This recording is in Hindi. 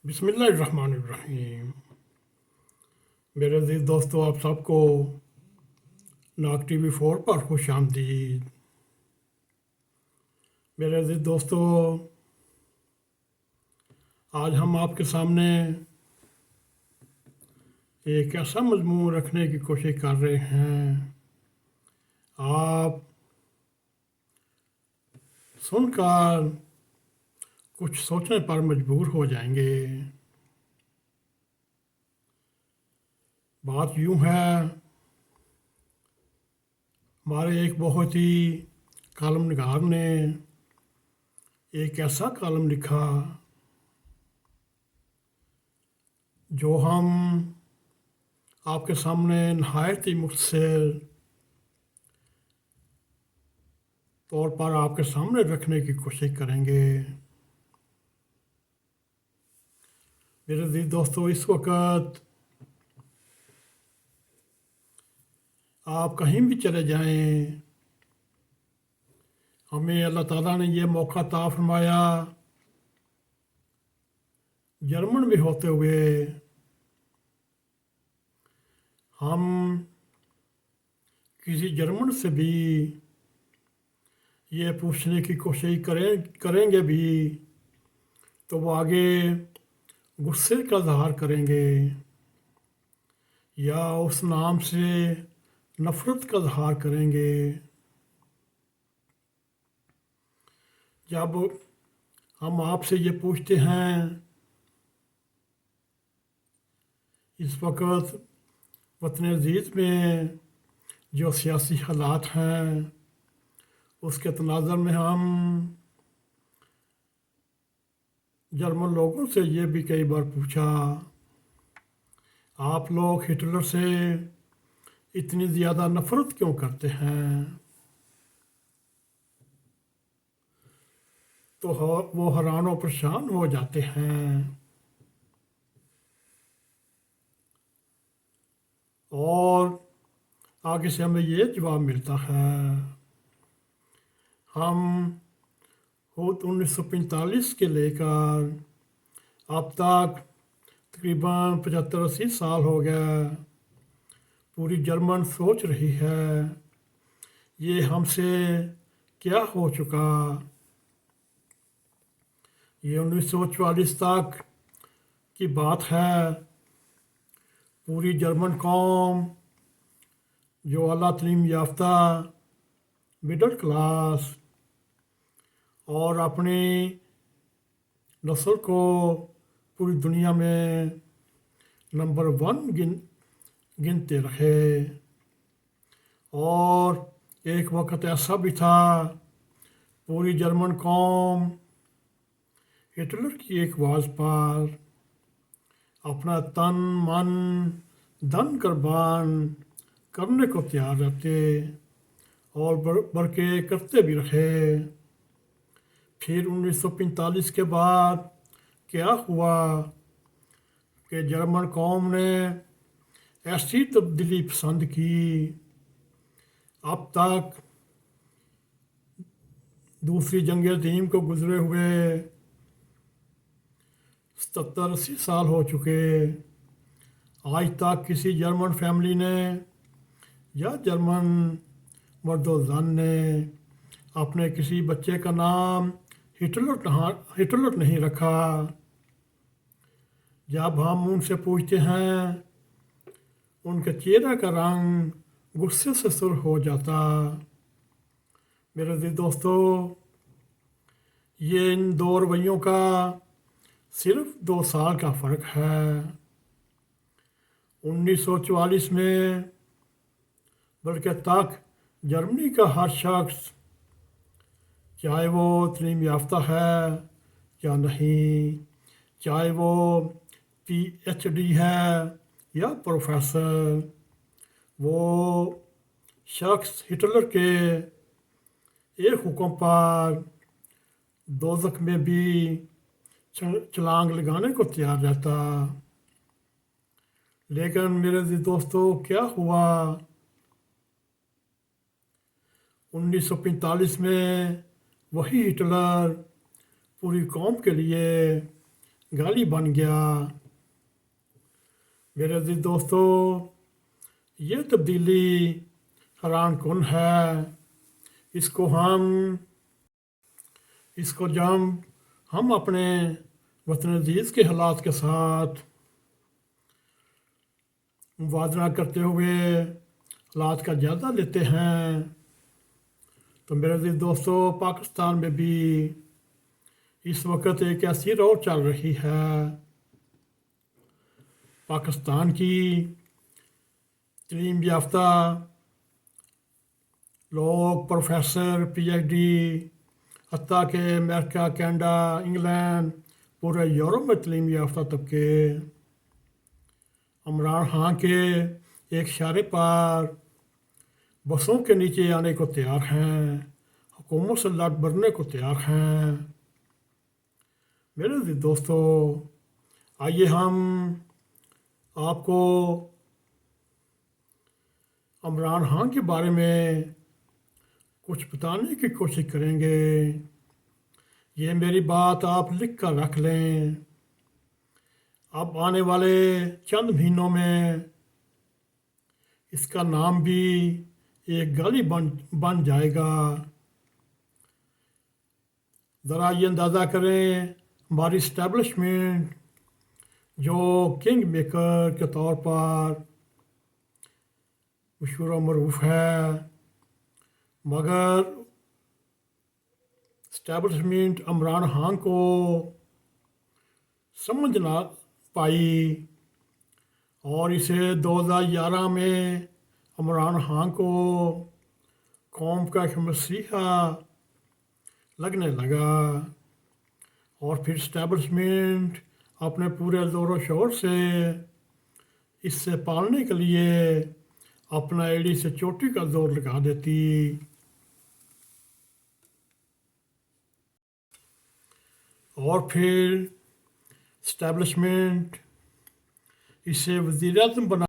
बिस्मिल्लाहिर्रहमानिर्रहीम। मेरे अज़ीज़ दोस्तों, आप सबको नाक TV 4 पर खुश आमदीद। मेरे अज़ीज़ दोस्तों, आज हम आपके सामने एक ऐसा मजमून रखने की कोशिश कर रहे हैं, आप सुनकर कुछ सोचने पर मजबूर हो जाएंगे। बात यूँ है, हमारे एक बहुत ही कॉलम निगार ने एक ऐसा कॉलम लिखा जो हम आपके सामने नहायत ही मुख्तसर तौर पर आपके सामने रखने की कोशिश करेंगे। मेरे अज़ीज़ दोस्तों, इस वक्त आप कहीं भी चले जाएं, हमें अल्लाह ताला ने ये मौका अता फरमाया, जर्मन में होते हुए हम किसी जर्मन से भी ये पूछने की कोशिश करेंगे भी तो वो आगे गुस्से का इज़हार करेंगे या उस नाम से नफ़रत का इज़हार करेंगे। जब हम आपसे ये पूछते हैं, इस वक्त वतन अज़ीज़ में जो सियासी हालात हैं, उसके तनाज़ुर में हम जर्मन लोगों से ये भी कई बार पूछा, आप लोग हिटलर से इतनी ज़्यादा नफ़रत क्यों करते हैं? तो वो हैरान और परेशान हो जाते हैं और आगे से हमें ये जवाब मिलता है, हम खुद 1945 के लेकर अब तक तकरीबन 75-80 साल हो गए, पूरी जर्मन सोच रही है ये हमसे क्या हो चुका। ये 1944 तक की बात है, पूरी जर्मन कौम जो आला तालीम याफ्ता मिडल क्लास और अपनी नस्ल को पूरी दुनिया में नंबर 1 गिनते रहे। और एक वक्त ऐसा भी था, पूरी जर्मन कौम हिटलर की एक आवाज़ पर अपना तन मन धन कुर्बान करने को तैयार रहते और बल्कि करते भी रहे। फिर 1945 के बाद क्या हुआ कि जर्मन कौम ने ऐसी तब्दीली पसंद की, अब तक दूसरी जंग अज़ीम को गुजरे हुए 70-80 साल हो चुके, आज तक किसी जर्मन फैमिली ने या जर्मन मर्दो ज़न ने अपने किसी बच्चे का नाम हिटलर नहीं रखा। जब हम उनसे पूछते हैं, उनके चेहरे का रंग गुस्से से सुर्ख हो जाता। मेरे अज़ीज़ दोस्तों, ये इन दो रवैयों का सिर्फ 2 साल का फ़र्क है। 1944 में बल्कि तक जर्मनी का हर शख्स, चाहे वो तालीम याफ्ता है या नहीं, चाहे वो PhD है या प्रोफेसर, वो शख्स हिटलर के एक हुक्म पर दोज़ख में भी छलांग लगाने को तैयार रहता। लेकिन मेरे दोस्तों, क्या हुआ? 1945 में वही हिटलर पूरी कौम के लिए गाली बन गया। मेरे अजीज दोस्तों, ये तब्दीली हैरान कुन है। इसको जब हम अपने वतन अजीज़ के हालात के साथ मुवाजना करते हुए हालात का जायज़ा लेते हैं तो मेरे अजीज दोस्तों, पाकिस्तान में भी इस वक्त एक ऐसी दौर चल रही है। पाकिस्तान की तालीम याफ्ता लोग, प्रोफेसर, PhD, हत्ता के अमेरिका, कनाडा, इंग्लैंड, पूरे यूरोप में तालीम याफ्ता तबके इमरान खान के एक इशारे पर बसों के नीचे आने को तैयार हैं, हुकूमत से लड़ बरने को तैयार हैं। मेरे दोस्तों, आइए हम आपको इमरान खान के बारे में कुछ बताने की कोशिश करेंगे। ये मेरी बात आप लिख कर रख लें। अब आने वाले चंद महीनों में इसका नाम भी एक गाली बन जाएगा। ज़रा ये अंदाज़ा करें, हमारी इस्टेब्लिशमेंट जो किंग मेकर के तौर पर मशहूर व मरूफ है, मगर इस्टेब्लिशमेंट इमरान खान को समझ ना पाई और इसे 2011 में इमरान खान को कौम का एक मसीहा लगने लगा और फिर इस्टेब्लिशमेंट अपने पूरे ज़ोर शोर से इससे पालने के लिए अपना एड़ी से चोटी का जोर लगा देती। और फिर इस्टेब्लिशमेंट इसे वज़ीर आज़म बना